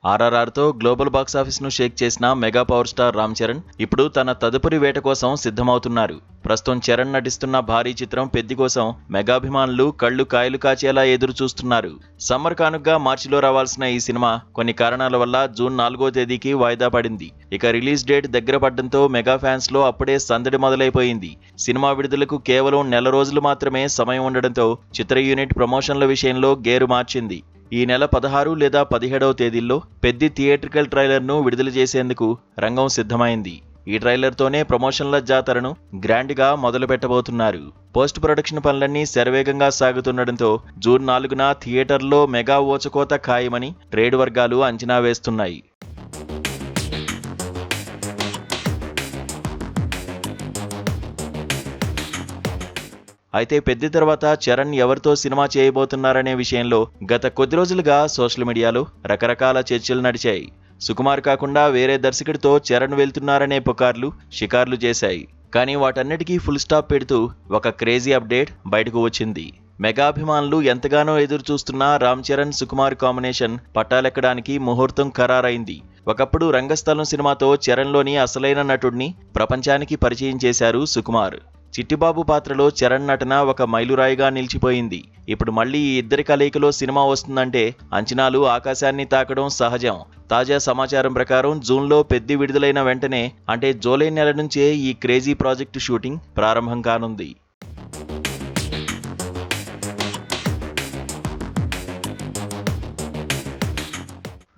ఆర్ఆర్ఆర్తో global బాక్సాఫీస్ను Sheikh చేసిన mega power star Ram Charan ఇప్పుడు తన తదుపరి వేట కోసం సిద్ధమవుతున్నారు. ప్రస్తుతం చరణ్ నటిస్తున్న భారీ చిత్రం పెద్ది కోసం మెగాభిమానులు కళ్లు కాయలు కాచేలా ఎదురు చూస్తున్నారు. సమ్మర్ కానుగ్గా మార్చిలో రావాల్సిన ఈ సినిమా కొన్ని కారణాల వల్ల జూన్ 4వ తేదీకి వాయిదా పడింది. ఇక రిలీజ్ డేట్ దగ్గర పడడంతో మెగా ఫ్యాన్స్ లో అప్పుడే సందడి మొదలైపోయింది. సినిమా విడుదలకు కేవలం నెల రోజులు మాత్రమే సమయం ఉండడంతో చిత్ర యూనిట్ ప్రమోషన్ల విషయంలో గేరు మార్చింది. ఈ నెల 16 లేదా 17వ తేదీల్లో పెద్ది థియేట్రికల్ ట్రైలర్ను విడుదల చేసేందుకు రంగం సిద్ధమైంది. ఈ ట్రైలర్తోనే ప్రమోషన్ల జాతరను గ్రాండ్గా మొదలు పెట్టబోతున్నారు. పోస్ట్ ప్రొడక్షన్ పనులన్నీ శరవేగంగా సాగుతుండటంతో జూన్ 4న థియేటర్లో మెగా ఊచకోత ఖాయమని ట్రేడ్ వర్గాలు అంచనా వేస్తున్నాయి. అయితే పెద్ది తర్వాత చరణ్ ఎవరితో సినిమా చేయబోతున్నారనే విషయంలో గత కొద్ది రోజులుగా సోషల్ మీడియాలో రకరకాల చర్చలు నడిచాయి. సుకుమార్ కాకుండా వేరే దర్శకుడితో చరణ్ వెళ్తున్నారనే పుకార్లు షికార్లు చేశాయి. కానీ వాటన్నిటికీ ఫుల్ స్టాప్ పెడుతూ ఒక క్రేజీ అప్డేట్ బయటకు వచ్చింది. మెగాభిమానులు ఎంతగానో ఎదురు చూస్తున్న రామ్ చరణ్ సుకుమార్ కాంబినేషన్ పట్టాలెక్కడానికి ముహూర్తం ఖరారైంది. ఒకప్పుడు రంగస్థలం సినిమాతో చరణ్లోని అసలైన నటుడిని ప్రపంచానికి పరిచయం చేశారు సుకుమార్. చిట్టిబాబు పాత్రలో చరణ్ నటన ఒక మైలురాయిగా నిలిచిపోయింది. ఇప్పుడు మళ్లీ ఈ ఇద్దరి కలయికలో సినిమా వస్తుందంటే అంచనాలు ఆకాశాన్ని తాకడం సహజం. తాజా సమాచారం ప్రకారం జూన్లో పెద్ది విడుదలైన వెంటనే అంటే జూలై నెల నుంచే ఈ క్రేజీ ప్రాజెక్టు షూటింగ్ ప్రారంభం కానుంది.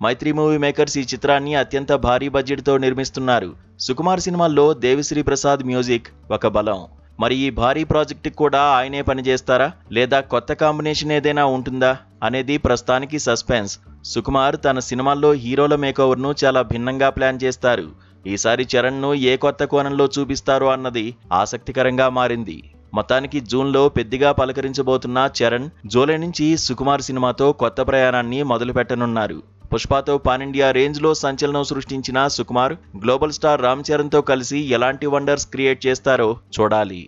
మైత్రి మూవీ మేకర్స్ ఈ చిత్రాన్ని అత్యంత భారీ బడ్జెట్తో నిర్మిస్తున్నారు. సుకుమార్ సినిమాల్లో దేవిశ్రీ ప్రసాద్ మ్యూజిక్ ఒక బలం. మరి ఈ భారీ ప్రాజెక్టుకి కూడా ఆయనే పనిచేస్తారా లేదా కొత్త కాంబినేషన్ ఏదైనా ఉంటుందా అనేది ప్రస్తుతానికి సస్పెన్స్. సుకుమార్ తన సినిమాల్లో హీరోల మేకోవర్ను చాలా భిన్నంగా ప్లాన్ చేస్తారు. ఈసారి చరణ్ను ఏ కొత్త కోణంలో చూపిస్తారో అన్నది ఆసక్తికరంగా మారింది. మొత్తానికి జూన్లో పెద్దిగా పలకరించబోతున్న చరణ్ జూలై నుంచి సుకుమార్ సినిమాతో కొత్త ప్రయాణాన్ని మొదలుపెట్టనున్నారు. పుష్పతో పాన్ ఇండియా రేంజ్లో సంచలనం సృష్టించిన సుకుమార్ గ్లోబల్ స్టార్ రామ్ చరణ్తో కలిసి ఎలాంటి వండర్స్ క్రియేట్ చేస్తారో చూడాలి.